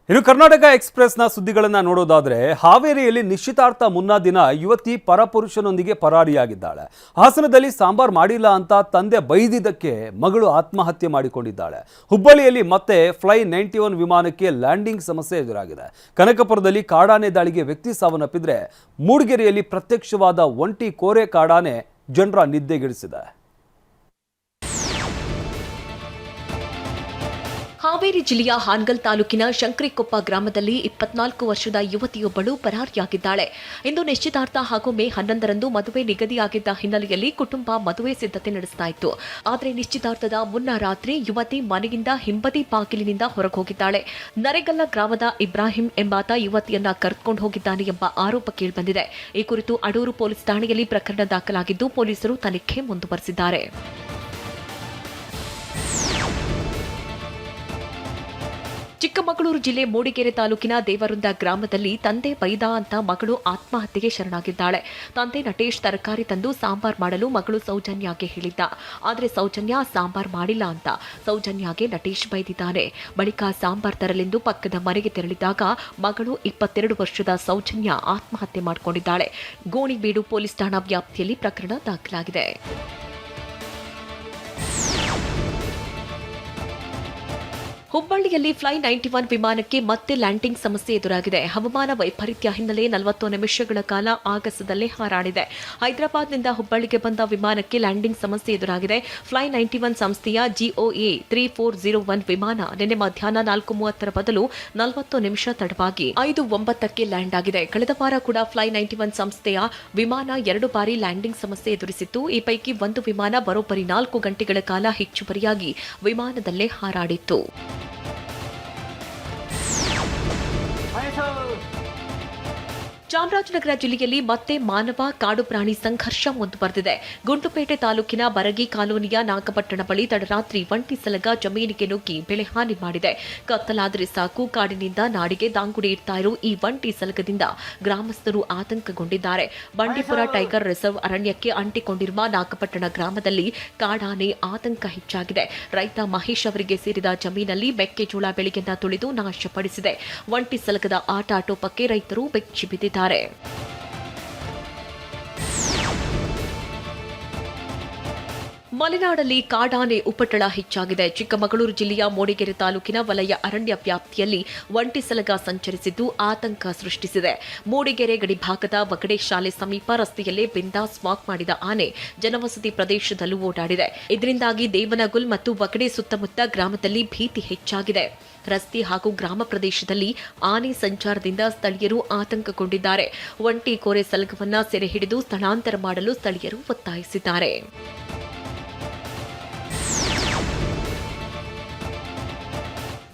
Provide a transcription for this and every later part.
ಇನ್ನು ಕರ್ನಾಟಕ ಎಕ್ಸ್‌ಪ್ರೆಸ್‌ನ ಸುದ್ದಿಗಳನ್ನು ನೋಡೋದಾದ್ರೆ ಹಾವೇರಿಯಲ್ಲಿ ನಿಶ್ಚಿತಾರ್ಥ ಮುನ್ನಾ ದಿನ ಯುವತಿ ಪರಪುರುಷನೊಂದಿಗೆ ಪರಾರಿಯಾಗಿದ್ದಾಳೆ. ಹಾಸನದಲ್ಲಿ ಸಾಂಬಾರ್ ಮಾಡಿಲ್ಲ ಅಂತ ತಂದೆ ಬೈದಿದ್ದಕ್ಕೆ ಮಗಳು ಆತ್ಮಹತ್ಯೆ ಮಾಡಿಕೊಂಡಿದ್ದಾಳೆ. ಹುಬ್ಬಳ್ಳಿಯಲ್ಲಿ ಮತ್ತೆ ಫ್ಲೈ 91 ವಿಮಾನಕ್ಕೆ ಲ್ಯಾಂಡಿಂಗ್ ಸಮಸ್ಯೆ ಎದುರಾಗಿದೆ. ಕನಕಪುರದಲ್ಲಿ ಕಾಡಾನೆ ದಾಳಿಗೆ ವ್ಯಕ್ತಿ ಸಾವನ್ನಪ್ಪಿದ್ರೆ ಮೂಡಿಗೆರೆಯಲ್ಲಿ ಪ್ರತ್ಯಕ್ಷವಾದ ಒಂಟಿ ಕೋರೆ ಕಾಡಾನೆ ಜನರ ನಿದ್ದೆಗೆಡಿಸಿದೆ. ಹಾವೇರಿ ಜಿಲ್ಲೆಯ ಹಾನಗಲ್ ತಾಲೂಕಿನ ಶಂಕರಿಕೊಪ್ಪ ಗ್ರಾಮದಲ್ಲಿ 24 ವರ್ಷದ ಯುವತಿಯೊಬ್ಬಳು ಪರಾರಿಯಾಗಿದ್ದಾಳೆ. ಇಂದು ನಿಶ್ಚಿತಾರ್ಥ ಹಾಗೂ ಮೇ 11ರಂದು ಮದುವೆ ನಿಗದಿಯಾಗಿದ್ದ ಹಿನ್ನೆಲೆಯಲ್ಲಿ ಕುಟುಂಬ ಮದುವೆ ಸಿದ್ಧತೆ ನಡೆಸ್ತಾ ಇತ್ತು. ಆದರೆ ನಿಶ್ಚಿತಾರ್ಥದ ಮುನ್ನ ರಾತ್ರಿ ಯುವತಿ ಮನೆಯಿಂದ ಹಿಂಬದಿ ಬಾಗಿಲಿನಿಂದ ಹೊರಗೋಗಿದ್ದಾಳೆ. ನರೇಗಲ್ಲ ಗ್ರಾಮದ ಇಬ್ರಾಹಿಂ ಎಂಬಾತ ಯುವತಿಯನ್ನ ಕರೆದುಕೊಂಡು ಹೋಗಿದ್ದಾನೆ ಎಂಬ ಆರೋಪ ಕೇಳಿಬಂದಿದೆ. ಈ ಕುರಿತು ಅಡೂರು ಪೊಲೀಸ್ ಠಾಣೆಯಲ್ಲಿ ಪ್ರಕರಣ ದಾಖಲಾಗಿದ್ದು ಪೊಲೀಸರು ತನಿಖೆ ಮುಂದುವರೆಸಿದ್ದಾರೆ. ಚಿಕ್ಕಮಗಳೂರು ಜಿಲ್ಲೆ ಮೂಡಿಗೆರೆ ತಾಲೂಕಿನ ದೇವರುಂದ ಗ್ರಾಮದಲ್ಲಿ ತಂದೆ ಬೈದ ಅಂತ ಮಗಳು ಆತ್ಮಹತ್ಯೆಗೆ ಶರಣಾಗಿದ್ದಾಳೆ. ತಂದೆ ನಟೇಶ್ ತರಕಾರಿ ತಂದು ಸಾಂಬಾರ್ ಮಾಡಲು ಮಗಳು ಸೌಜನ್ಯಾಗೆ ಹೇಳಿದ್ದ. ಆದರೆ ಸೌಜನ್ಯ ಸಾಂಬಾರ್ ಮಾಡಿಲ್ಲ ಅಂತ ಸೌಜನ್ಯಾಗೆ ನಟೇಶ್ ಬೈದಿದ್ದಾನೆ. ಬಳಿಕ ಸಾಂಬಾರ್ ತರಲೆಂದು ಪಕ್ಕದ ಮನೆಗೆ ತೆರಳಿದಾಗ ಮಗಳು 22 ವರ್ಷದ ಸೌಜನ್ಯ ಆತ್ಮಹತ್ಯೆ ಮಾಡಿಕೊಂಡಿದ್ದಾಳೆ. ಗೋಣಿಬೀಡು ಪೊಲೀಸ್ ಠಾಣಾ ವ್ಯಾಪ್ತಿಯಲ್ಲಿ ಪ್ರಕರಣ ದಾಖಲಾಗಿದೆ. ಹುಬ್ಬಳ್ಳಿಯಲ್ಲಿ ಫ್ಲೈ 91 ವಿಮಾನಕ್ಕೆ ಮತ್ತೆ ಲ್ಯಾಂಡಿಂಗ್ ಸಮಸ್ಯೆ ಎದುರಾಗಿದೆ. ಹವಾಮಾನ ವೈಪರೀತ್ಯ ಹಿನ್ನೆಲೆ 40 ನಿಮಿಷಗಳ ಕಾಲ ಆಗಸದಲ್ಲೇ ಹಾರಾಡಿದೆ. ಹೈದರಾಬಾದ್ನಿಂದ ಹುಬ್ಬಳ್ಳಿಗೆ ಬಂದ ವಿಮಾನಕ್ಕೆ ಲ್ಯಾಂಡಿಂಗ್ ಸಮಸ್ಯೆ ಎದುರಾಗಿದೆ. ಫ್ಲೈ 91 ಸಂಸ್ಥೆಯ GOA 3401 ವಿಮಾನ ನಿನ್ನೆ ಮಧ್ಯಾಹ್ನ 4:30 ಬದಲು 40 ನಿಮಿಷ ತಡವಾಗಿ 5:09ಕ್ಕೆ ಲ್ಯಾಂಡ್ ಆಗಿದೆ. ಕಳೆದ ವಾರ ಕೂಡ ಫ್ಲೈ 91 ಸಂಸ್ಥೆಯ ವಿಮಾನ 2 ಬಾರಿ ಲ್ಯಾಂಡಿಂಗ್ ಸಮಸ್ಯೆ ಎದುರಿಸಿತ್ತು. ಈ ಪೈಕಿ ಒಂದು ವಿಮಾನ ಬರೋಬ್ಬರಿ 4 ಗಂಟೆಗಳ ಕಾಲ ಹೆಚ್ಚುವರಿಯಾಗಿ ವಿಮಾನದಲ್ಲೇ ಹಾರಾಡಿತ್ತು. ಚಾಮರಾಜನಗರ ಜಿಲ್ಲೆಯಲ್ಲಿ ಮತ್ತೆ ಮಾನವ ಕಾಡು ಪ್ರಾಣಿ ಸಂಘರ್ಷ ಮುಂದುವರೆದಿದೆ. ಗುಂಡ್ಲುಪೇಟೆ ತಾಲೂಕಿನ ಬರಗಿ ಕಾಲೋನಿಯ ನಾಗಪಟ್ಟಣ ಬಳಿ ತಡರಾತ್ರಿ ಒಂಟಿ ಸಲಗ ಜಮೀನಿಗೆ ನುಗ್ಗಿ ಬೆಳೆ ಹಾನಿ ಮಾಡಿದೆ. ಕತ್ತಲಾದರೆ ಸಾಕು ಕಾಡಿನಿಂದ ನಾಡಿಗೆ ದಾಂಗುಡಿ ಇಡ್ತಾ ಇರೋ ಈ ಒಂಟಿ ಸಲಗದಿಂದ ಗ್ರಾಮಸ್ಥರು ಆತಂಕಗೊಂಡಿದ್ದಾರೆ. ಬಂಡೀಪುರ ಟೈಗರ್ ರಿಸರ್ವ್ ಅರಣ್ಯಕ್ಕೆ ಅಂಟಿಕೊಂಡಿರುವ ನಾಗಪಟ್ಟಣ ಗ್ರಾಮದಲ್ಲಿ ಕಾಡಾನೆ ಆತಂಕ ಹೆಚ್ಚಾಗಿದೆ. ರೈತ ಮಹೇಶ್ ಅವರಿಗೆ ಸೇರಿದ ಜಮೀನಲ್ಲಿ ಮೆಕ್ಕೆಜೋಳ ಬೆಳೆಯನ್ನ ತುಳಿದು ನಾಶಪಡಿಸಿದೆ. ಒಂಟಿ ಸಲಗದ ಆಟಾಟೋಪಕ್ಕೆ ರೈತರು ಬೆಚ್ಚಿ ಬಿದ್ದಿದ್ದಾರೆ. ಮಲೆನಾಡಲ್ಲಿ ಕಾಡಾನೆ ಉಪಟಳ ಹೆಚ್ಚಾಗಿದೆ. ಚಿಕ್ಕಮಗಳೂರು ಜಿಲ್ಲೆಯ ಮೂಡಿಗೆರೆ ತಾಲೂಕಿನ ವಲಯ ಅರಣ್ಯ ವ್ಯಾಪ್ತಿಯಲ್ಲಿ ಒಂಟಿ ಸಲಗ ಸಂಚರಿಸಿದ್ದು ಆತಂಕ ಸೃಷ್ಟಿಸಿದೆ. ಮೂಡಿಗೆರೆ ಗಡಿಭಾಗದ ವಗಡೆ ಶಾಲೆ ಸಮೀಪ ರಸ್ತೆಯಲ್ಲೇ ಬಿಂದಾಸ್ ವಾಕ್ ಮಾಡಿದ ಆನೆ ಜನವಸತಿ ಪ್ರದೇಶದಲ್ಲೂ ಓಡಾಡಿದೆ. ಇದರಿಂದಾಗಿ ದೇವನಗುಲ್ ಮತ್ತು ವಗಡೆ ಸುತ್ತಮುತ್ತ ಗ್ರಾಮದಲ್ಲಿ ಭೀತಿ ಹೆಚ್ಚಾಗಿದೆ. ರಸ್ತೆ ಹಾಗೂ ಗ್ರಾಮ ಪ್ರದೇಶದಲ್ಲಿ ಆನೆ ಸಂಚಾರದಿಂದ ಸ್ಥಳೀಯರು ಆತಂಕಗೊಂಡಿದ್ದಾರೆ. ಒಂಟಿ ಕೋರೆ ಸಲಗವನ್ನ ಸೆರೆ ಹಿಡಿದು ಸ್ಥಳಾಂತರ ಮಾಡಲು ಸ್ಥಳೀಯರು ಒತ್ತಾಯಿಸಿದ್ದಾರೆ.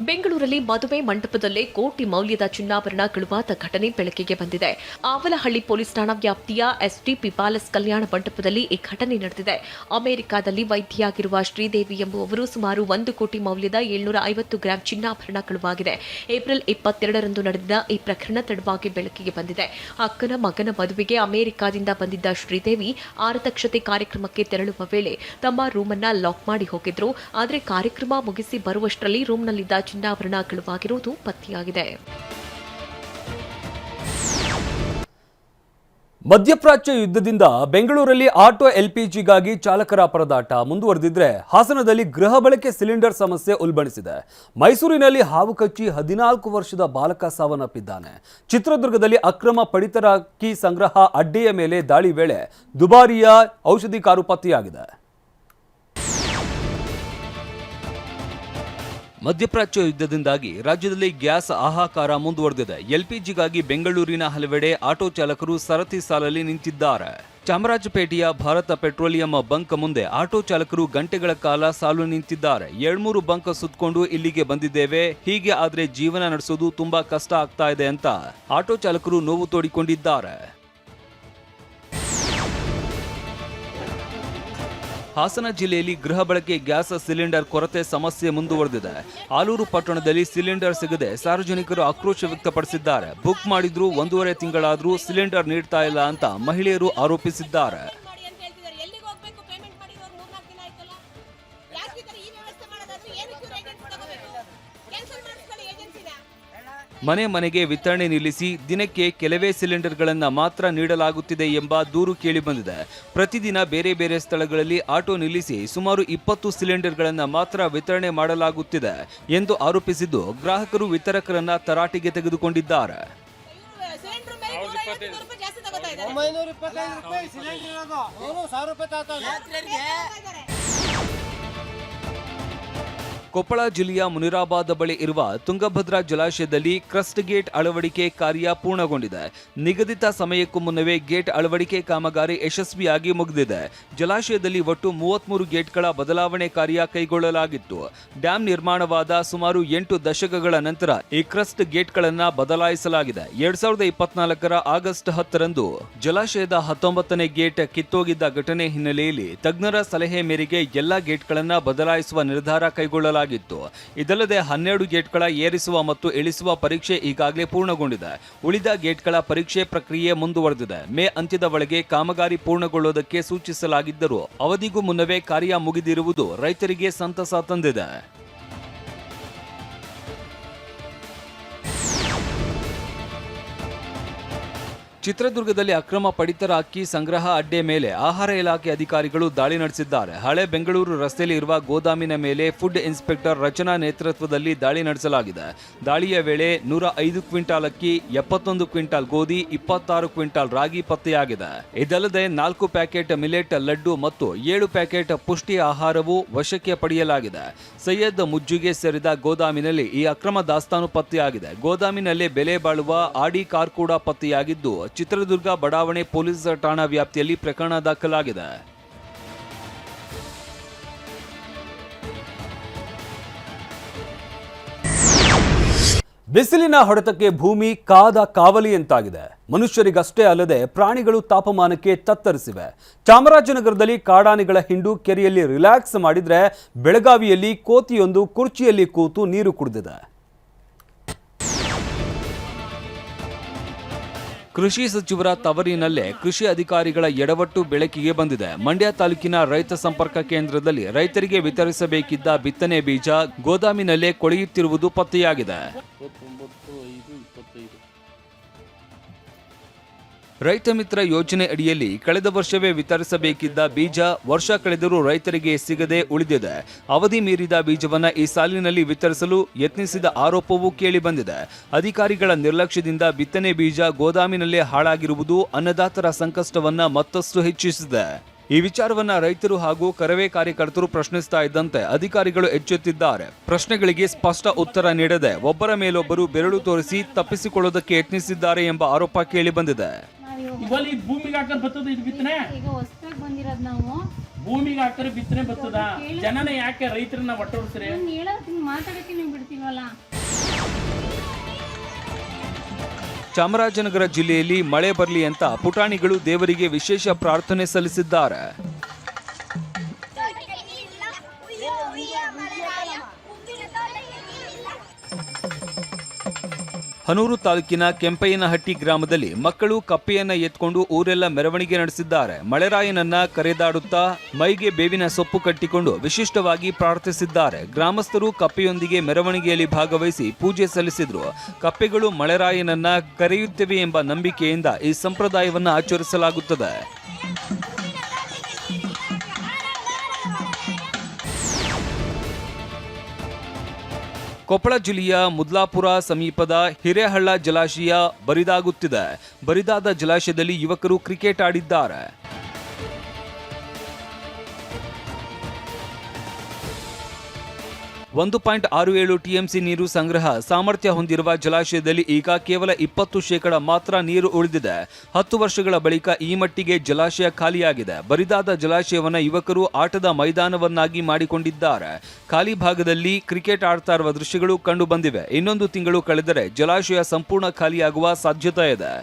ಬೆಂಗಳೂರಲ್ಲಿ ಮದುವೆ ಮಂಟಪದಲ್ಲೇ ಕೋಟಿ ಮೌಲ್ಯದ ಚಿನ್ನಾಭರಣ ಕಳುವಾದ ಘಟನೆ ಬೆಳಕಿಗೆ ಬಂದಿದೆ. ಆವಲಹಳ್ಳಿ ಪೊಲೀಸ್ ಠಾಣಾ ವ್ಯಾಪ್ತಿಯ STP ಪ್ಯಾಲೇಸ್ ಕಲ್ಯಾಣ ಮಂಟಪದಲ್ಲಿ ಈ ಘಟನೆ ನಡೆದಿದೆ. ಅಮೆರಿಕದಲ್ಲಿ ವೈದ್ಯೆಯಾಗಿರುವ ಶ್ರೀದೇವಿ ಎಂಬುವವರು ಸುಮಾರು 1 ಕೋಟಿ ಮೌಲ್ಯದ 750 ಗ್ರಾಂ ಚಿನ್ನಾಭರಣ ಕಳುವಾಗಿದೆ. ಏಪ್ರಿಲ್ 22ರಂದು ನಡೆದ ಈ ಪ್ರಕರಣ ತಡವಾಗಿ ಬೆಳಕಿಗೆ ಬಂದಿದೆ. ಅಕ್ಕನ ಮಗನ ಮದುವೆಗೆ ಅಮೆರಿಕದಿಂದ ಬಂದಿದ್ದ ಶ್ರೀದೇವಿ ಆರತಕ್ಷತೆ ಕಾರ್ಯಕ್ರಮಕ್ಕೆ ತೆರಳುವ ವೇಳೆ ತಮ್ಮ ರೂಮನ್ನ ಲಾಕ್ ಮಾಡಿ ಹೋಗಿದ್ರು. ಆದರೆ ಕಾರ್ಯಕ್ರಮ ಮುಗಿಸಿ ಬರುವಷ್ಟರಲ್ಲಿ ರೂಮ್ನಲ್ಲಿದ್ದ ಚಿನ್ನಾಭರಣ ಕಳುವಾಗಿರುವುದು ಪತ್ತೆಯಾಗಿದೆ. ಮಧ್ಯಪ್ರಾಚ್ಯ ಯುದ್ಧದಿಂದ ಬೆಂಗಳೂರಲ್ಲಿ ಆಟೋ LPGಗಾಗಿ ಚಾಲಕರ ಪರದಾಟ ಮುಂದುವರೆದಿದ್ರೆ ಹಾಸನದಲ್ಲಿ ಗೃಹ ಬಳಕೆ ಸಿಲಿಂಡರ್ ಸಮಸ್ಯೆ ಉಲ್ಬಣಿಸಿದೆ. ಮೈಸೂರಿನಲ್ಲಿ ಹಾವು ಕಚ್ಚಿ 14 ವರ್ಷದ ಬಾಲಕ ಸಾವನ್ನಪ್ಪಿದ್ದಾನೆ. ಚಿತ್ರದುರ್ಗದಲ್ಲಿ ಅಕ್ರಮ ಪಡಿತರ ಅಕ್ಕಿ ಸಂಗ್ರಹ ಅಡ್ಡೆಯ ಮೇಲೆ ದಾಳಿ ವೇಳೆ ದುಬಾರಿಯ ಔಷಧಿ ಕಾರು ಪತ್ತೆಯಾಗಿದೆ. ಮಧ್ಯಪ್ರಾಚ್ಯ ಯುದ್ಧದಿಂದಾಗಿ ರಾಜ್ಯದಲ್ಲಿ ಗ್ಯಾಸ್ ಹಾಹಾಕಾರ ಮುಂದುವರೆದಿದೆ. LPGಗಾಗಿ ಬೆಂಗಳೂರಿನ ಹಲವೆಡೆ ಆಟೋ ಚಾಲಕರು ಸರತಿ ಸಾಲಲ್ಲಿ ನಿಂತಿದ್ದಾರೆ. ಚಾಮರಾಜಪೇಟೆಯ ಭಾರತ ಪೆಟ್ರೋಲಿಯಂ ಬಂಕ್ ಮುಂದೆ ಆಟೋ ಚಾಲಕರು ಗಂಟೆಗಳ ಕಾಲ ಸಾಲು ನಿಂತಿದ್ದಾರೆ. 2-3 ಬಂಕ್ ಸುತ್ತಕೊಂಡು ಇಲ್ಲಿಗೆ ಬಂದಿದ್ದೇವೆ, ಹೀಗೆ ಆದ್ರೆ ಜೀವನ ನಡೆಸೋದು ತುಂಬಾ ಕಷ್ಟ ಆಗ್ತಾ ಇದೆ ಅಂತ ಆಟೋ ಚಾಲಕರು ನೋವು ತೋಡಿಕೊಂಡಿದ್ದಾರೆ. ಹಾಸನ ಜಿಲ್ಲೆಯಲ್ಲಿ ಗೃಹ ಬಳಕೆ ಗ್ಯಾಸ್ ಸಿಲಿಂಡರ್ ಕೊರತೆ ಸಮಸ್ಯೆ ಮುಂದುವರೆದಿದೆ. ಆಲೂರು ಪಟ್ಟಣದಲ್ಲಿ ಸಿಲಿಂಡರ್ ಸಿಗದೆ ಸಾರ್ವಜನಿಕರು ಆಕ್ರೋಶ ವ್ಯಕ್ತಪಡಿಸಿದ್ದಾರೆ. ಬುಕ್ ಮಾಡಿದ್ರು 1.5 ತಿಂಗಳಾದ್ರೂ ಸಿಲಿಂಡರ್ ನೀಡ್ತಾ ಇಲ್ಲ ಅಂತ ಮಹಿಳೆಯರು ಆರೋಪಿಸಿದ್ದಾರೆ. ಮನೆ ಮನೆಗೆ ವಿತರಣೆ ನಿಲ್ಲಿಸಿ ದಿನಕ್ಕೆ ಕೆಲವೇ ಸಿಲಿಂಡರ್ಗಳನ್ನು ಮಾತ್ರ ನೀಡಲಾಗುತ್ತಿದೆ ಎಂಬ ದೂರು ಕೇಳಿಬಂದಿದೆ. ಪ್ರತಿದಿನ ಬೇರೆ ಬೇರೆ ಸ್ಥಳಗಳಲ್ಲಿ ಆಟೋ ನಿಲ್ಲಿಸಿ ಸುಮಾರು 20 ಸಿಲಿಂಡರ್ಗಳನ್ನು ಮಾತ್ರ ವಿತರಣೆ ಮಾಡಲಾಗುತ್ತಿದೆ ಎಂದು ಆರೋಪಿಸಿದ್ದು ಗ್ರಾಹಕರು ವಿತರಕರನ್ನ ತರಾಟೆಗೆ ತೆಗೆದುಕೊಂಡಿದ್ದಾರೆ. ಕೊಪ್ಪಳ ಜಿಲ್ಲೆಯ ಮುನಿರಾಬಾದ್ ಬಳಿ ಇರುವ ತುಂಗಭದ್ರಾ ಜಲಾಶಯದಲ್ಲಿ ಕ್ರಸ್ಟ್ ಗೇಟ್ ಅಳವಡಿಕೆ ಕಾರ್ಯ ಪೂರ್ಣಗೊಂಡಿದೆ. ನಿಗದಿತ ಸಮಯಕ್ಕೂ ಮುನ್ನವೇ ಗೇಟ್ ಅಳವಡಿಕೆ ಕಾಮಗಾರಿ ಯಶಸ್ವಿಯಾಗಿ ಮುಗಿದಿದೆ. ಜಲಾಶಯದಲ್ಲಿ ಒಟ್ಟು 33 ಗೇಟ್ಗಳ ಬದಲಾವಣೆ ಕಾರ್ಯ ಕೈಗೊಳ್ಳಲಾಗಿತ್ತು. ಡ್ಯಾಂ ನಿರ್ಮಾಣವಾದ ಸುಮಾರು 8 ದಶಕಗಳ ನಂತರ ಈ ಕ್ರಸ್ಟ್ ಗೇಟ್ಗಳನ್ನು ಬದಲಾಯಿಸಲಾಗಿದೆ. 2024 ಆಗಸ್ಟ್ 10ರಂದು ಜಲಾಶಯದ 19ನೇ ಗೇಟ್ ಕಿತ್ತೋಗಿದ್ದ ಘಟನೆ ಹಿನ್ನೆಲೆಯಲ್ಲಿ ತಜ್ಞರ ಸಲಹೆ ಮೇರೆಗೆ ಎಲ್ಲಾ ಗೇಟ್ಗಳನ್ನು ಬದಲಾಯಿಸುವ ನಿರ್ಧಾರ ಕೈಗೊಳ್ಳಲಾಗಿದೆ. ಇದಲ್ಲದೆ 12 ಗೇಟ್ಗಳ ಏರಿಸುವ ಮತ್ತು ಇಳಿಸುವ ಪರೀಕ್ಷೆ ಈಗಾಗಲೇ ಪೂರ್ಣಗೊಂಡಿದೆ. ಉಳಿದ ಗೇಟ್ಗಳ ಪರೀಕ್ಷೆ ಪ್ರಕ್ರಿಯೆ ಮುಂದುವರೆದಿದೆ. ಮೇ ಅಂತ್ಯದ ಒಳಗೆ ಕಾಮಗಾರಿ ಪೂರ್ಣಗೊಳ್ಳುವುದಕ್ಕೆ ಸೂಚಿಸಲಾಗಿದ್ದರೂ ಅವಧಿಗೂ ಮುನ್ನವೇ ಕಾರ್ಯ ಮುಗಿದಿರುವುದು ರೈತರಿಗೆ ಸಂತಸ ತಂದಿದೆ. ಚಿತ್ರದುರ್ಗದಲ್ಲಿ ಅಕ್ರಮ ಪಡಿತರ ಅಕ್ಕಿ ಸಂಗ್ರಹ ಅಡ್ಡೆ ಮೇಲೆ ಆಹಾರ ಇಲಾಖೆ ಅಧಿಕಾರಿಗಳು ದಾಳಿ ನಡೆಸಿದ್ದಾರೆ. ಹಳೆ ಬೆಂಗಳೂರು ರಸ್ತೆಯಲ್ಲಿ ಇರುವ ಗೋದಾಮಿನ ಮೇಲೆ ಫುಡ್ ಇನ್ಸ್ಪೆಕ್ಟರ್ ರಚನಾ ನೇತೃತ್ವದಲ್ಲಿ ದಾಳಿ ನಡೆಸಲಾಗಿದೆ. ದಾಳಿಯ ವೇಳೆ 105 ಕ್ವಿಂಟಾಲ್ ಅಕ್ಕಿ, 71 ಕ್ವಿಂಟಾಲ್ ಗೋಧಿ, 26 ಕ್ವಿಂಟಾಲ್ ರಾಗಿ ಪತ್ತೆಯಾಗಿದೆ. ಇದಲ್ಲದೆ 4 ಪ್ಯಾಕೆಟ್ ಮಿಲೆಟ್ ಲಡ್ಡು ಮತ್ತು 7 ಪ್ಯಾಕೆಟ್ ಪುಷ್ಟಿ ಆಹಾರವು ವಶಕ್ಕೆ ಪಡೆಯಲಾಗಿದೆ. ಸೈಯದ್ ಮುಜ್ಜುಗೆ ಸೇರಿದ ಗೋದಾಮಿನಲ್ಲಿ ಈ ಅಕ್ರಮ ದಾಸ್ತಾನು ಪತ್ತೆಯಾಗಿದೆ. ಗೋದಾಮಿನಲ್ಲೇ ಬೆಲೆ ಬಾಳುವ ಆಡಿ ಕಾರ್ ಕೂಡ ಪತ್ತೆಯಾಗಿದ್ದು ಚಿತ್ರದುರ್ಗ ಬಡಾವಣೆ ಪೊಲೀಸ್ ಠಾಣಾ ವ್ಯಾಪ್ತಿಯಲ್ಲಿ ಪ್ರಕರಣ ದಾಖಲಾಗಿದೆ. ಬಿಸಿಲಿನ ಹೊಡೆತಕ್ಕೆ ಭೂಮಿ ಕಾದ ಕಾವಲಿಯಂತಾಗಿದೆ. ಮನುಷ್ಯರಿಗಷ್ಟೇ ಅಲ್ಲದೆ ಪ್ರಾಣಿಗಳು ತಾಪಮಾನಕ್ಕೆ ತತ್ತರಿಸಿವೆ. ಚಾಮರಾಜನಗರದಲ್ಲಿ ಕಾಡಾನೆಗಳ ಹಿಂಡು ಕೆರೆಯಲ್ಲಿ ರಿಲ್ಯಾಕ್ಸ್ ಮಾಡಿದ್ರೆ ಬೆಳಗಾವಿಯಲ್ಲಿ ಕೋತಿಯೊಂದು ಕುರ್ಚಿಯಲ್ಲಿ ಕೂತು ನೀರು ಕುಡಿದಿದೆ. ಕೃಷಿ ಸಚಿವರ ತವರಿನಲ್ಲೇ ಕೃಷಿ ಅಧಿಕಾರಿಗಳ ಎಡವಟ್ಟು ಬೆಳಕಿಗೆ ಬಂದಿದೆ. ಮಂಡ್ಯ ತಾಲೂಕಿನ ರೈತ ಸಂಪರ್ಕ ಕೇಂದ್ರದಲ್ಲಿ ರೈತರಿಗೆ ವಿತರಿಸಬೇಕಿದ್ದ ಬಿತ್ತನೆ ಬೀಜ ಗೋದಾಮಿನಲ್ಲೇ ಕೊಳೆಯುತ್ತಿರುವುದು ಪತ್ತೆಯಾಗಿದೆ. ರೈತ ಮಿತ್ರ ಯೋಜನೆ ಅಡಿಯಲ್ಲಿ ಕಳೆದ ವರ್ಷವೇ ವಿತರಿಸಬೇಕಿದ್ದ ಬೀಜ ವರ್ಷ ಕಳೆದರೂ ರೈತರಿಗೆ ಸಿಗದೆ ಉಳಿದಿದೆ. ಅವಧಿ ಮೀರಿದ ಬೀಜವನ್ನ ಈ ಸಾಲಿನಲ್ಲಿ ವಿತರಿಸಲು ಯತ್ನಿಸಿದ ಆರೋಪವೂ ಕೇಳಿಬಂದಿದೆ. ಅಧಿಕಾರಿಗಳ ನಿರ್ಲಕ್ಷ್ಯದಿಂದ ಬಿತ್ತನೆ ಬೀಜ ಗೋದಾಮಿನಲ್ಲೇ ಹಾಳಾಗಿರುವುದು ಅನ್ನದಾತರ ಸಂಕಷ್ಟವನ್ನ ಮತ್ತಷ್ಟು ಹೆಚ್ಚಿಸಿದೆ. ಈ ವಿಚಾರವನ್ನ ರೈತರು ಹಾಗೂ ಕರವೇ ಕಾರ್ಯಕರ್ತರು ಪ್ರಶ್ನಿಸ್ತಾ ಇದ್ದಂತೆ ಅಧಿಕಾರಿಗಳು ಎಚ್ಚೆತ್ತಿದ್ದಾರೆ. ಪ್ರಶ್ನೆಗಳಿಗೆ ಸ್ಪಷ್ಟ ಉತ್ತರ ನೀಡದೆ ಒಬ್ಬರ ಮೇಲೊಬ್ಬರು ಬೆರಳು ತೋರಿಸಿ ತಪ್ಪಿಸಿಕೊಳ್ಳೋದಕ್ಕೆ ಯತ್ನಿಸಿದ್ದಾರೆ ಎಂಬ ಆರೋಪ ಕೇಳಿಬಂದಿದೆ. ಭೂಮಿಗೆ ಹಾಕರ್ ಬರ್ತದ ಇದು ಬಿತ್ತನೆ, ಈಗ ಹೊಸದಾಗಿ ಬಂದಿರೋದು ನಾವು ಭೂಮಿಗೆ ಹಾಕರ್ ಬಿತ್ತನೆ ಬರ್ತದ. ಜನನ ಯಾಕೆ ರೈತರನ್ನ ಒಟ್ಟೋಡ್ಸ್ರಿ? ಮಾತಾಡಕ್ಕೆ ನೀವು ಬಿಡ್ತಿಲ್ವಲ್ಲ. ಚಾಮರಾಜನಗರ ಜಿಲ್ಲೆಯಲ್ಲಿ ಮಳೆ ಬರಲಿ ಅಂತ ಪುಟಾಣಿಗಳು ದೇವರಿಗೆ ವಿಶೇಷ ಪ್ರಾರ್ಥನೆ ಸಲ್ಲಿಸಿದ್ದಾರೆ. ಹನೂರು ತಾಲೂಕಿನ ಕೆಂಪಯ್ಯನಹಟ್ಟಿ ಗ್ರಾಮದಲ್ಲಿ ಮಕ್ಕಳು ಕಪ್ಪೆಯನ್ನ ಎತ್ಕೊಂಡು ಊರೆಲ್ಲ ಮೆರವಣಿಗೆ ನಡೆಸಿದ್ದಾರೆ. ಮಳೆರಾಯನನ್ನ ಕರೆದಾಡುತ್ತಾ ಮೈಗೆ ಬೇವಿನ ಸೊಪ್ಪು ಕಟ್ಟಿಕೊಂಡು ವಿಶಿಷ್ಟವಾಗಿ ಪ್ರಾರ್ಥಿಸಿದ್ದಾರೆ. ಗ್ರಾಮಸ್ಥರು ಕಪ್ಪೆಯೊಂದಿಗೆ ಮೆರವಣಿಗೆಯಲ್ಲಿ ಭಾಗವಹಿಸಿ ಪೂಜೆ ಸಲ್ಲಿಸಿದ್ರು. ಕಪ್ಪೆಗಳು ಮಳೆರಾಯನನ್ನ ಕರೆಯುತ್ತವೆ ಎಂಬ ನಂಬಿಕೆಯಿಂದ ಈ ಸಂಪ್ರದಾಯವನ್ನ ಆಚರಿಸಲಾಗುತ್ತದೆ. ಕೊಪ್ಪಳ ಜಿಲ್ಲೆಯ ಮುದ್ಲಾಪುರ ಸಮೀಪದ ಹಿರೇಹಳ್ಳ ಜಲಾಶಯ ಬರಿದಾಗುತ್ತಿದೆ. ಬರಿದಾದ ಜಲಾಶಯದಲ್ಲಿ ಯುವಕರು ಕ್ರಿಕೆಟ್ ಆಡಿದ್ದಾರೆ. 1.67 ಟಿಎಂಸಿ ನೀರು ಸಂಗ್ರಹ ಸಾಮರ್ಥ್ಯ ಹೊಂದಿರುವ ಜಲಾಶಯದಲ್ಲಿ ಈಗ ಕೇವಲ 20% ಮಾತ್ರ ನೀರು ಉಳಿದಿದೆ. 10 ವರ್ಷಗಳ ಬಳಿಕ ಈ ಮಟ್ಟಿಗೆ ಜಲಾಶಯ ಖಾಲಿಯಾಗಿದೆ. ಬರಿದಾದ ಜಲಾಶಯವನ್ನು ಯುವಕರು ಆಟದ ಮೈದಾನವನ್ನಾಗಿ ಮಾಡಿಕೊಂಡಿದ್ದಾರೆ. ಖಾಲಿ ಭಾಗದಲ್ಲಿ ಕ್ರಿಕೆಟ್ ಆಡ್ತಾ ಇರುವ ದೃಶ್ಯಗಳು ಕಂಡು ಬಂದಿವೆ. ಇನ್ನೊಂದು ತಿಂಗಳು ಕಳೆದರೆ ಜಲಾಶಯ ಸಂಪೂರ್ಣ ಖಾಲಿಯಾಗುವ ಸಾಧ್ಯತೆ ಇದೆ.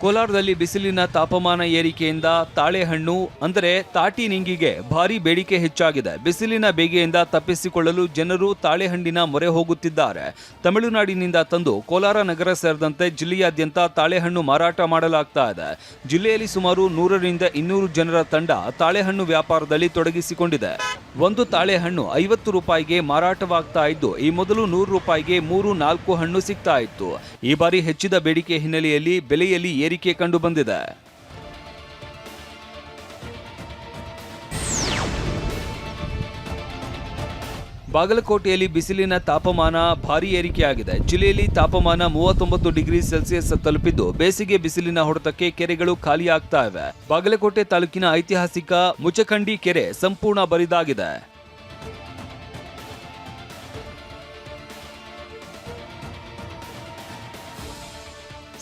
ಕೋಲಾರದಲ್ಲಿ ಬಿಸಿಲಿನ ತಾಪಮಾನ ಏರಿಕೆಯಿಂದ ತಾಳೆಹಣ್ಣು ಅಂದರೆ ತಾಟಿ ನಿಂಗಿಗೆ ಭಾರಿ ಬೇಡಿಕೆ ಹೆಚ್ಚಾಗಿದೆ. ಬಿಸಿಲಿನ ಬೇಗೆಯಿಂದ ತಪ್ಪಿಸಿಕೊಳ್ಳಲು ಜನರು ತಾಳೆಹಣ್ಣಿನ ಮೊರೆ ಹೋಗುತ್ತಿದ್ದಾರೆ. ತಮಿಳುನಾಡಿನಿಂದ ತಂದು ಕೋಲಾರ ನಗರ ಸೇರಿದಂತೆ ಜಿಲ್ಲೆಯಾದ್ಯಂತ ತಾಳೆಹಣ್ಣು ಮಾರಾಟ ಮಾಡಲಾಗ್ತಾ ಇದೆ. ಜಿಲ್ಲೆಯಲ್ಲಿ ಸುಮಾರು 100 ರಿಂದ 200 ಜನರ ತಂಡ ತಾಳೆಹಣ್ಣು ವ್ಯಾಪಾರದಲ್ಲಿ ತೊಡಗಿಸಿಕೊಂಡಿದೆ. ಒಂದು ತಾಳೆಹಣ್ಣು 50 ರೂಪಾಯಿಗೆ ಮಾರಾಟವಾಗ್ತಾ ಇದ್ದು, ಈ ಮೊದಲು 100 ರೂಪಾಯಿಗೆ 3-4 ಹಣ್ಣು ಸಿಗ್ತಾ ಇತ್ತು. ಈ ಬಾರಿ ಹೆಚ್ಚಿದ ಬೇಡಿಕೆ ಹಿನ್ನೆಲೆಯಲ್ಲಿ ಬೆಲೆಯಲ್ಲಿ ಏರಿಕೆ ಕಂಡು ಬಂದಿದೆ. ಬಾಗಲಕೋಟೆಯಲ್ಲಿ ಬಿಸಿಲಿನ ತಾಪಮಾನ ಭಾರೀ ಏರಿಕೆಯಾಗಿದೆ. ಜಿಲ್ಲೆಯಲ್ಲಿ ತಾಪಮಾನ 39 ಡಿಗ್ರಿ ಸೆಲ್ಸಿಯಸ್ ತಲುಪಿದ್ದು, ಬೇಸಿಗೆ ಬಿಸಿಲಿನ ಹೊಡೆತಕ್ಕೆ ಕೆರೆಗಳು ಖಾಲಿಯಾಗ್ತಾ ಇವೆ. ಬಾಗಲಕೋಟೆ ತಾಲೂಕಿನ ಐತಿಹಾಸಿಕ ಮುಚಖಂಡಿ ಕೆರೆ ಸಂಪೂರ್ಣ ಬರಿದಾಗಿದೆ.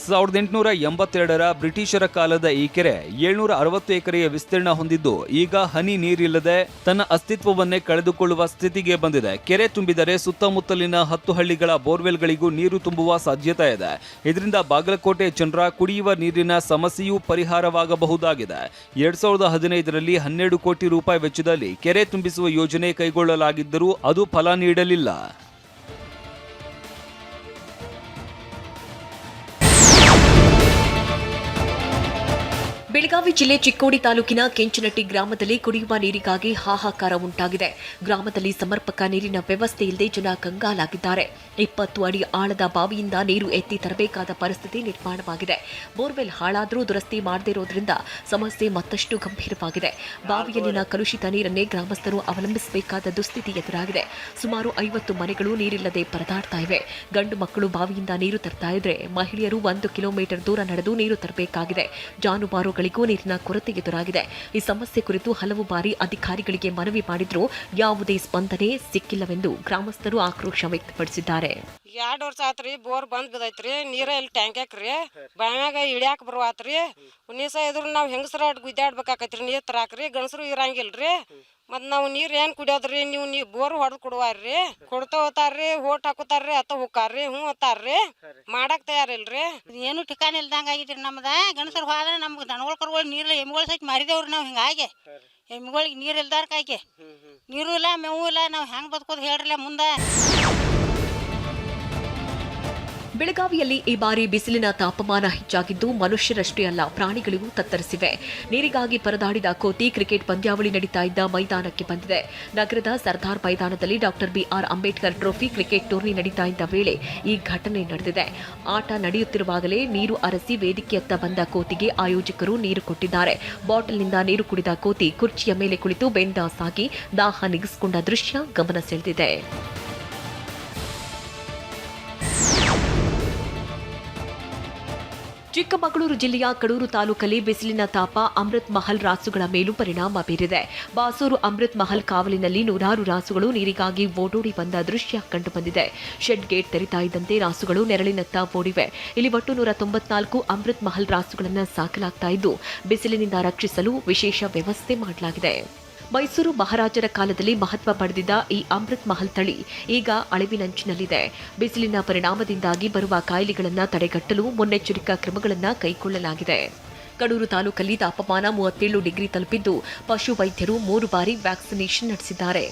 1882ರ ಬ್ರಿಟಿಷರ ಕಾಲದ ಈ ಕೆರೆ 760 ಎಕರೆಯ ವಿಸ್ತೀರ್ಣ ಹೊಂದಿದ್ದು, ಈಗ ಹನಿ ನೀರಿಲ್ಲದೆ ತನ್ನ ಅಸ್ತಿತ್ವವನ್ನೇ ಕಳೆದುಕೊಳ್ಳುವ ಸ್ಥಿತಿಗೆ ಬಂದಿದೆ. ಕೆರೆ ತುಂಬಿದರೆ ಸುತ್ತಮುತ್ತಲಿನ 10 ಹಳ್ಳಿಗಳ ಬೋರ್ವೆಲ್ಗಳಿಗೂ ನೀರು ತುಂಬುವ ಸಾಧ್ಯತೆ ಇದೆ. ಇದರಿಂದ ಬಾಗಲಕೋಟೆ ಜನರ ಕುಡಿಯುವ ನೀರಿನ ಸಮಸ್ಯೆಯೂ ಪರಿಹಾರವಾಗಬಹುದಾಗಿದೆ. 2015ರಲ್ಲಿ 12 ಕೋಟಿ ರೂಪಾಯಿ ವೆಚ್ಚದಲ್ಲಿ ಕೆರೆ ತುಂಬಿಸುವ ಯೋಜನೆ ಕೈಗೊಳ್ಳಲಾಗಿದ್ದರೂ ಅದು ಫಲ ನೀಡಲಿಲ್ಲ. ಬೆಳಗಾವಿ ಜಿಲ್ಲೆ ಚಿಕ್ಕೋಡಿ ತಾಲೂಕಿನ ಕೆಂಚನಟ್ಟಿ ಗ್ರಾಮದಲ್ಲಿ ಕುಡಿಯುವ ನೀರಿಗಾಗಿ ಹಾಹಾಕಾರ ಉಂಟಾಗಿದೆ. ಗ್ರಾಮದಲ್ಲಿ ಸಮರ್ಪಕ ನೀರಿನ ವ್ಯವಸ್ಥೆ ಇಲ್ಲದೆ ಜನ ಕಂಗಾಲಾಗಿದ್ದಾರೆ. 20 ಅಡಿ ಆಳದ ಬಾವಿಯಿಂದ ನೀರು ಎತ್ತಿ ತರಬೇಕಾದ ಪರಿಸ್ಥಿತಿ ನಿರ್ಮಾಣವಾಗಿದೆ. ಬೋರ್ವೆಲ್ ಹಾಳಾದರೂ ದುರಸ್ತಿ ಮಾಡದಿರೋದ್ರಿಂದ ಸಮಸ್ಯೆ ಮತ್ತಷ್ಟು ಗಂಭೀರವಾಗಿದೆ. ಬಾವಿಯಲ್ಲಿನ ಕಲುಷಿತ ನೀರನ್ನೇ ಗ್ರಾಮಸ್ಥರು ಅವಲಂಬಿಸಬೇಕಾದ ದುಸ್ಥಿತಿ ಎದುರಾಗಿದೆ. ಸುಮಾರು 50 ಮನೆಗಳು ನೀರಿಲ್ಲದೆ ಪರದಾಡ್ತಾ ಇವೆ. ಗಂಡು ಮಕ್ಕಳು ಬಾವಿಯಿಂದ ನೀರು ತರ್ತಾ ಇದ್ರೆ, ಮಹಿಳೆಯರು 1 ಕಿಲೋಮೀಟರ್ ದೂರ ನಡೆದು ನೀರು ತರಬೇಕಾಗಿದೆ. ಜಾನುವಾರು ನೀರಿನ ಕೊರತೆ ಎದುರಾಗಿದೆ. ಈ ಸಮಸ್ಯೆ ಕುರಿತು ಹಲವು ಬಾರಿ ಅಧಿಕಾರಿಗಳಿಗೆ ಮನವಿ ಮಾಡಿದ್ರೂ ಯಾವುದೇ ಸ್ಪಂದನೆ ಸಿಕ್ಕಿಲ್ಲವೆಂದು ಗ್ರಾಮಸ್ಥರು ಆಕ್ರೋಶ ವ್ಯಕ್ತಪಡಿಸಿದ್ದಾರೆ. 2 ವರ್ಷ ಆತ್ರಿ, ಬೋರ್ ಬಂದ್ ಬಿದ್ದೈತ್ರಿ, ನೀರ ಇಲ್ಲಿ ಟ್ಯಾಂಕ್ ಹಾಕ್ರಿ, ಬಾವ್ಯಾಗ ಇಳ್ಯಾಕ ಬರುವಾತ್ರಿ. ನೀಸ ಇದ್ರು ನಾವು ಹೆಂಗಸರ ಗುದ್ದಾಡ್ಬೇಕಾಕೈತ್ರಿ. ನೀರ್ ತರಾಕ್ರಿ, ಗಣಸರು ಇರಂಗಿಲ್ರಿ. ಮತ್ ನಾವು ನೀರ್ ಏನ್ ಕುಡಿಯೋದ್ರಿ? ನೀವು ಬೋರ್ ಹೊಡೆದ್ ಕೊಡುವಾರ್ರಿ, ಕೊಡ್ತಾ ಹೋತಾರ್ರಿ, ಹೋಟ್ ಹಾಕೋತಾರ್ರಿ, ಅತ್ತ ಹೋಗ್ತಾರ್ರಿ, ಹೋತಾರ್ರಿ, ಮಾಡಕ್ ತಯಾರಿಲ್ರಿ. ಏನು ಠಿಕಾಣಿ ಇಲ್ದಂಗ ಆಗಿದ್ರಿ ನಮ್ದ. ಗಣಸರು ಹೋದ್ರೆ ನಮ್ಗೆ ದನಗಳು ಕರುಗಳು ನೀರಿಲ್ಲ, ಎಮ್ಮಿಗಳು ಸಹಿತ ಮಾರಿದೇವ್ರಿ ನಾವು. ಹಿಂಗಾಗಿ ಎಮ್ಮಿಗಳಿಗೆ ನೀರು ಇಲ್ದಾರ ಕಾಯ್ಕೆ ನೀರು ಇಲ್ಲ, ಮೇವು ಇಲ್ಲ, ನಾವು ಹೆಂಗ್ ಬದುಕೋದು ಹೇಳ್ರಲ್ಲ ಮುಂದೆ. ಬೆಳಗಾವಿಯಲ್ಲಿ ಈ ಬಾರಿ ಬಿಸಿಲಿನ ತಾಪಮಾನ ಹೆಚ್ಚಾಗಿದ್ದು, ಮನುಷ್ಯರಷ್ಟೇ ಅಲ್ಲ ಪ್ರಾಣಿಗಳಿಗೂ ತತ್ತರಿಸಿವೆ. ನೀರಿಗಾಗಿ ಪರದಾಡಿದ ಕೋತಿ ಕ್ರಿಕೆಟ್ ಪಂದ್ಯಾವಳಿ ನಡೀತಾ ಇದ್ದ ಮೈದಾನಕ್ಕೆ ಬಂದಿದೆ. ನಗರದ ಸರ್ದಾರ್ ಮೈದಾನದಲ್ಲಿ doctor BR Ambedkar trophy cricket tourney ನಡೀತಾ ಇದ್ದ ವೇಳೆ ಈ ಘಟನೆ ನಡೆದಿದೆ. ಆಟ ನಡೆಯುತ್ತಿರುವಾಗಲೇ ನೀರು ಅರಸಿ ವೇದಿಕೆಯತ್ತ ಬಂದ ಕೋತಿಗೆ ಆಯೋಜಕರು ನೀರು ಕೊಟ್ಟಿದ್ದಾರೆ. ಬಾಟಲ್ನಿಂದ ನೀರು ಕುಡಿದ ಕೋತಿ ಕುರ್ಚಿಯ ಮೇಲೆ ಕುಳಿತು ಬೆಂದಾಸಾಗಿ ದಾಹ ನೀಗಿಸಿಕೊಂಡ ದೃಶ್ಯ ಗಮನ ಸೆಳೆದಿದೆ. ಚಿಕ್ಕಮಗಳೂರು ಜಿಲ್ಲೆಯ ಕಡೂರು ತಾಲೂಕಲ್ಲಿ ಬಿಸಿಲಿನ ತಾಪ ಅಮೃತ್ ಮಹಲ್ ರಾಸುಗಳ ಮೇಲೂ ಪರಿಣಾಮ ಬೀರಿದೆ. ಬಾಸೂರು ಅಮೃತ್ ಮಹಲ್ ಕಾವಲಿನಲ್ಲಿ 100 ರಾಸುಗಳು ನೀರಿಗಾಗಿ ಓಡೋಡಿ ಬಂದ ದೃಶ್ಯ ಕಂಡುಬಂದಿದೆ. ಶೆಡ್ ಗೇಟ್ ತೆರೆತಾ ಇದ್ದಂತೆ ರಾಸುಗಳು ನೆರಳಿನತ್ತ ಓಡಿವೆ. ಇಲ್ಲಿ ಒಟ್ಟು 194 ಅಮೃತ್ ಮಹಲ್ ರಾಸುಗಳನ್ನು ಸಾಕಲಾಗ್ತಾ ಇದ್ದು, ಬಿಸಿಲಿನಿಂದ ರಕ್ಷಿಸಲು ವಿಶೇಷ ವ್ಯವಸ್ಥೆ ಮಾಡಲಾಗಿದೆ. ಮೈಸೂರು ಮಹಾರಾಜರ ಕಾಲದಲ್ಲಿ ಮಹತ್ವ ಪಡೆದಿದ್ದ ಈ ಅಮೃತ್ ಮಹಲ್ ತಳಿ ಈಗ ಅಳಿವಿನಂಚಿನಲ್ಲಿದೆ. ಬಿಸಿಲಿನ ಪರಿಣಾಮದಿಂದಾಗಿ ಬರುವ ಕಾಯಿಲೆಗಳನ್ನು ತಡೆಗಟ್ಟಲು ಮುನ್ನೆಚ್ಚರಿಕಾ ಕ್ರಮಗಳನ್ನು ಕೈಗೊಳ್ಳಲಾಗಿದೆ. ಕಡೂರು ತಾಲೂಕಲ್ಲಿ ತಾಪಮಾನ 37 ಡಿಗ್ರಿ ತಲುಪಿದ್ದು, ಪಶು ವೈದ್ಯರು 3 ಬಾರಿ ವ್ಯಾಕ್ಸಿನೇಷನ್ ನಡೆಸಿದ್ದಾರೆ.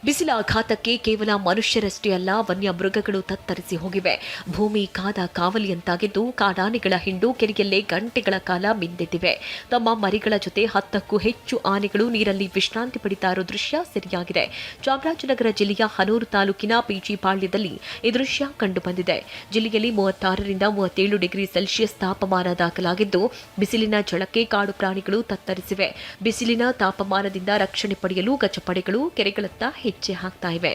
ಬಿಸಿಲ ಆಘಾತಕ್ಕೆ ಕೇವಲ ಮನುಷ್ಯರಷ್ಟೇ ಅಲ್ಲ, ವನ್ಯ ಮೃಗಗಳು ತತ್ತರಿಸಿ ಹೋಗಿವೆ. ಭೂಮಿ ಕಾದ ಕಾವಲಿಯಂತಾಗಿದ್ದು, ಕಾಡಾನೆಗಳ ಹಿಂಡು ಕೆರೆಯಲ್ಲೇ ಗಂಟೆಗಳ ಕಾಲ ಮಿಂದೆದ್ದಿವೆ. ತಮ್ಮ ಮರಿಗಳ ಜೊತೆ 10ಕ್ಕೂ ಹೆಚ್ಚು ಆನೆಗಳು ನೀರಲ್ಲಿ ವಿಶ್ರಾಂತಿ ಪಡಿತಾ ಇರೋ ದೃಶ್ಯ ಸೆರೆಯಾಗಿದೆ. ಚಾಮರಾಜನಗರ ಜಿಲ್ಲೆಯ ಹನೂರು ತಾಲೂಕಿನ ಪಿಜಿಪಾಳ್ಯದಲ್ಲಿ ಈ ದೃಶ್ಯ ಕಂಡುಬಂದಿದೆ. ಜಿಲ್ಲೆಯಲ್ಲಿ 36 ರಿಂದ 37 ಡಿಗ್ರಿ ಸೆಲ್ಸಿಯಸ್ ತಾಪಮಾನ ದಾಖಲಾಗಿದ್ದು, ಬಿಸಿಲಿನ ಝಳಕ್ಕೆ ಕಾಡು ಪ್ರಾಣಿಗಳು ತತ್ತರಿಸಿವೆ. ಬಿಸಿಲಿನ ತಾಪಮಾನದಿಂದ ರಕ್ಷಣೆ ಪಡೆಯಲು ಗಜಪಡೆಗಳು ಕೆರೆಗಳತ್ತ ಹೆಜ್ಜೆ ಹಾಕ್ತಾ ಇವೆ.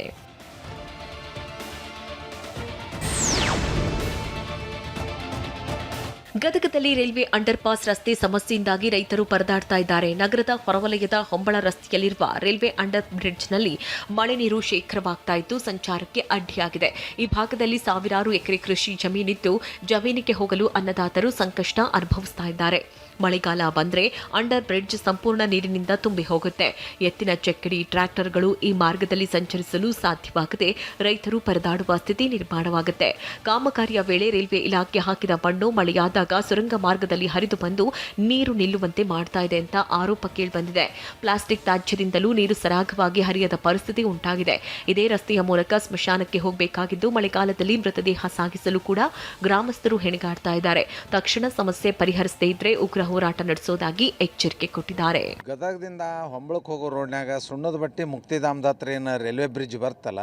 ಗದಗದಲ್ಲಿ ರೈಲ್ವೆ ಅಂಡರ್ ಪಾಸ್ ರಸ್ತೆ ಸಮಸ್ಯೆಯಿಂದಾಗಿ ರೈತರು ಪರದಾಡ್ತಾ ಇದ್ದಾರೆ. ನಗರದ ಹೊರವಲಯದ ಹೊಂಬಳ ರಸ್ತೆಯಲ್ಲಿರುವ ರೈಲ್ವೆ ಅಂಡರ್ ಬ್ರಿಡ್ಜ್ನಲ್ಲಿ ಮಳೆ ನೀರು ಶೇಖರವಾಗ್ತಾ ಇದ್ದು ಸಂಚಾರಕ್ಕೆ ಅಡ್ಡಿಯಾಗಿದೆ. ಈ ಭಾಗದಲ್ಲಿ ಸಾವಿರಾರು ಎಕರೆ ಕೃಷಿ ಜಮೀನಿದ್ದು ಜಮೀನಿಗೆ ಹೋಗಲು ಅನ್ನದಾತರು ಸಂಕಷ್ಟ ಅನುಭವಿಸ್ತಾ ಇದ್ದಾರೆ. ಮಳೆಗಾಲ ಬಂದ್ರೆ ಅಂಡರ್ ಬ್ರಿಡ್ಜ್ ಸಂಪೂರ್ಣ ನೀರಿನಿಂದ ತುಂಬಿ ಹೋಗುತ್ತೆ. ಎತ್ತಿನ ಚಕ್ಕಡಿ ಟ್ರ್ಯಾಕ್ಟರ್ಗಳು ಈ ಮಾರ್ಗದಲ್ಲಿ ಸಂಚರಿಸಲು ಸಾಧ್ಯವಾಗದೆ ರೈತರು ಪರದಾಡುವ ಸ್ಥಿತಿ ನಿರ್ಮಾಣವಾಗುತ್ತೆ. ಕಾಮಗಾರಿಯ ವೇಳೆ ರೈಲ್ವೆ ಇಲಾಖೆ ಹಾಕಿದ ಮಣ್ಣು ಮಳೆಯಾದಾಗ ಸುರಂಗ ಮಾರ್ಗದಲ್ಲಿ ಹರಿದು ಬಂದು ನೀರು ನಿಲ್ಲುವಂತೆ ಮಾಡ್ತಾ ಇದೆ ಅಂತ ಆರೋಪ ಕೇಳಿಬಂದಿದೆ. ಪ್ಲಾಸ್ಟಿಕ್ ತ್ಯಾಜ್ಯದಿಂದಲೂ ನೀರು ಸರಾಗವಾಗಿ ಹರಿಯದ ಪರಿಸ್ಥಿತಿ ಉಂಟಾಗಿದೆ. ಇದೇ ರಸ್ತೆಯ ಮೂಲಕ ಸ್ಮಶಾನಕ್ಕೆ ಹೋಗಬೇಕಾಗಿದ್ದು ಮಳೆಗಾಲದಲ್ಲಿ ಮೃತದೇಹ ಸಾಗಿಸಲು ಕೂಡ ಗ್ರಾಮಸ್ಥರು ಹೆಣಗಾಡ್ತಾ ಇದ್ದಾರೆ. ತಕ್ಷಣ ಸಮಸ್ಯೆ ಪರಿಹರಿಸದೇ ಇದ್ರೆ ಉಗ್ರ ಹೋರಾಟ ನಡೆಸೋದಾಗಿ ಎಚ್ಚರಿಕೆ ಕೊಟ್ಟಿದ್ದಾರೆ. ಗದಗದಿಂದ ಹೊಂಬಳಕ್ಕೆ ಹೋಗೋ ರೋಡ್ನಾಗ ಸುಣ್ಣದ ಬಟ್ಟಿ ಮುಕ್ತಿಧಾಮದ ಹತ್ರ ಏನು ರೈಲ್ವೆ ಬ್ರಿಡ್ಜ್ ಬರ್ತಲ್ಲ,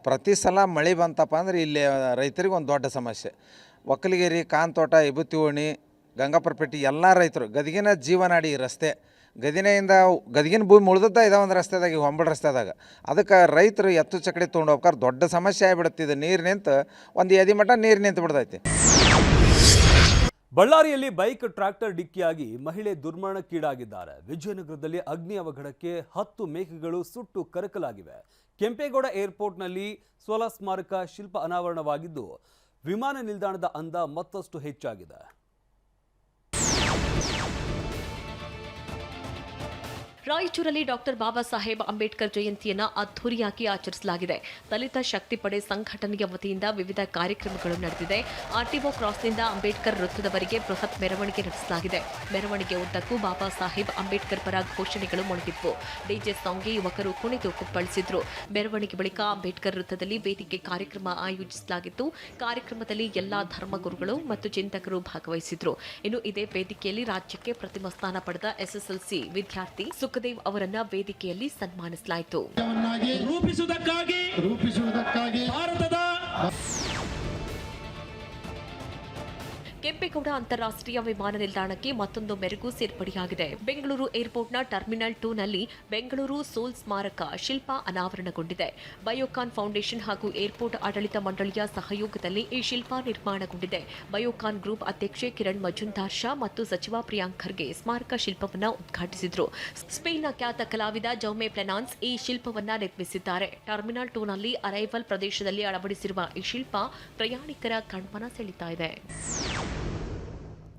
ಪ್ರತಿ ಸಲ ಮಳೆ ಬಂತಪ್ಪ ಅಂದ್ರೆ ಇಲ್ಲಿ ರೈತರಿಗೆ ಒಂದು ದೊಡ್ಡ ಸಮಸ್ಯೆ. ಒಕ್ಕಲಿಗೇರಿ, ಕಾಂತೋಟ, ಇಬುತಿ ಓಣಿ, ಗಂಗಾಪುರಪೇಟೆ ಎಲ್ಲ ರೈತರು ಗದಗಿನ ಜೀವನಾಡಿ ಈ ರಸ್ತೆ. ಗದಗಿನ ಭೂಮಿ ಉಳಿದದ್ದ ಇದಾವೆ ಒಂದು ರಸ್ತೆದಾಗ, ಹೊಂಬಳ ರಸ್ತೆದಾಗ. ಅದಕ್ಕೆ ರೈತರು ಎತ್ತು ಚಕಡಿ ತೊಗೊಂಡು ಹೋಗ್ತಾರೆ, ದೊಡ್ಡ ಸಮಸ್ಯೆ ಆಗಿಬಿಡುತ್ತಿದೆ. ನೀರು ನಿಂತು ಒಂದು ಎದಿ ಮಟ್ಟ ನೀರು ನಿಂತು ಬಿಡ್ತೈತಿ. ಬಳ್ಳಾರಿಯಲ್ಲಿ ಬೈಕ್ ಟ್ರ್ಯಾಕ್ಟರ್ ಡಿಕ್ಕಿಯಾಗಿ ಮಹಿಳೆ ದುರ್ಮರಣಕ್ಕೀಡಾಗಿದ್ದಾರೆ. ವಿಜಯನಗರದಲ್ಲಿ ಅಗ್ನಿ ಅವಘಡಕ್ಕೆ 10 ಮೇಕೆಗಳು ಸುಟ್ಟು ಕರಕಲಾಗಿವೆ. ಕೆಂಪೇಗೌಡ ಏರ್ಪೋರ್ಟ್ನಲ್ಲಿ ಸೋಲ ಸ್ಮಾರಕ ಶಿಲ್ಪ ಅನಾವರಣವಾಗಿದ್ದು ವಿಮಾನ ನಿಲ್ದಾಣದ ಅಂದ ಮತ್ತಷ್ಟು ಹೆಚ್ಚಾಗಿದೆ. ರಾಯಚೂರಲ್ಲಿ ಡಾಕ್ಟರ್ ಬಾಬಾ ಸಾಹೇಬ್ ಅಂಬೇಡ್ಕರ್ ಜಯಂತಿಯನ್ನು ಅದ್ದೂರಿಯಾಗಿ ಆಚರಿಸಲಾಗಿದೆ. ದಲಿತ ಶಕ್ತಿ ಪಡೆ ಸಂಘಟನೆಯ ವತಿಯಿಂದ ವಿವಿಧ ಕಾರ್ಯಕ್ರಮಗಳು ನಡೆದಿದೆ. ಆರ್ಟಿಒ ಕ್ರಾಸ್ನಿಂದ ಅಂಬೇಡ್ಕರ್ ವೃತ್ತದವರೆಗೆ ಬೃಹತ್ ಮೆರವಣಿಗೆ ನಡೆಸಲಾಗಿದೆ. ಮೆರವಣಿಗೆ ಉದ್ದಕ್ಕೂ ಬಾಬಾ ಸಾಹೇಬ್ ಅಂಬೇಡ್ಕರ್ ಪರ ಘೋಷಣೆಗಳು ಮೊಳಗಿದ್ವು. ಡಿಜೆ ಸಾಂಗ್ಗೆ ಯುವಕರು ಕುಣಿದು ಕುಪ್ಪಳಿಸಿದ್ರು. ಮೆರವಣಿಗೆ ಬಳಿಕ ಅಂಬೇಡ್ಕರ್ ವೃತ್ತದಲ್ಲಿ ವೇದಿಕೆ ಕಾರ್ಯಕ್ರಮ ಆಯೋಜಿಸಲಾಗಿತ್ತು. ಕಾರ್ಯಕ್ರಮದಲ್ಲಿ ಎಲ್ಲಾ ಧರ್ಮಗುರುಗಳು ಮತ್ತು ಚಿಂತಕರು ಭಾಗವಹಿಸಿದ್ರು. ಇನ್ನು ಇದೇ ವೇದಿಕೆಯಲ್ಲಿ ರಾಜ್ಯಕ್ಕೆ ಪ್ರಥಮ ಸ್ಥಾನ ಪಡೆದ ಎಸ್ಎಸ್ಎಲ್ಸಿ ವಿದ್ಯಾರ್ಥಿ ಸುಖದೇವ್ ಅವರನ್ನ ವೇದಿಕೆಯಲ್ಲಿ ಸನ್ಮಾನಿಸಲಾಯಿತು. ರೂಪಿಸುವುದಕ್ಕಾಗಿ ಭಾರತದ ಕೆಂಪೇಗೌಡ ಅಂತಾರಾಷ್ಟ್ರೀಯ ವಿಮಾನ ನಿಲ್ದಾಣಕ್ಕೆ ಮತ್ತೊಂದು ಮೆರುಗು ಸೇರ್ಪಡೆಯಾಗಿದೆ. ಬೆಂಗಳೂರು ಏರ್ಪೋರ್ಟ್ನ ಟರ್ಮಿನಲ್ 2 ನಲ್ಲಿ ಬೆಂಗಳೂರು ಸೋಲ್ ಸ್ಮಾರಕ ಶಿಲ್ಪ ಅನಾವರಣಗೊಂಡಿದೆ. ಬಯೋಕಾನ್ ಫೌಂಡೇಶನ್ ಹಾಗೂ ಏರ್ಪೋರ್ಟ್ ಆಡಳಿತ ಮಂಡಳಿಯ ಸಹಯೋಗದಲ್ಲಿ ಈ ಶಿಲ್ಪ ನಿರ್ಮಾಣಗೊಂಡಿದೆ. ಬಯೋಕಾನ್ ಗ್ರೂಪ್ ಅಧ್ಯಕ್ಷೆ ಕಿರಣ್ ಮಜುಂದಾರ್ ಶಾ ಮತ್ತು ಸಚಿವ ಪ್ರಿಯಾಂಕ್ ಖರ್ಗೆ ಸ್ಮಾರಕ ಶಿಲ್ಪವನ್ನು ಉದ್ಘಾಟಿಸಿದರು. ಸ್ಪೇನ್ನ ಖ್ಯಾತ ಕಲಾವಿದ ಜೌಮೆ ಪ್ಲೆನಾನ್ಸ್ ಈ ಶಿಲ್ಪವನ್ನು ನಿರ್ಮಿಸಿದ್ದಾರೆ. ಟರ್ಮಿನಲ್ 2 ನಲ್ಲಿ ಅರೈವಲ್ ಪ್ರದೇಶದಲ್ಲಿ ಅಳವಡಿಸಿರುವ ಈ ಶಿಲ್ಪ ಪ್ರಯಾಣಿಕರ ಕಣ್ಮನ ಸೆಳೀತಾ ಇದೆ.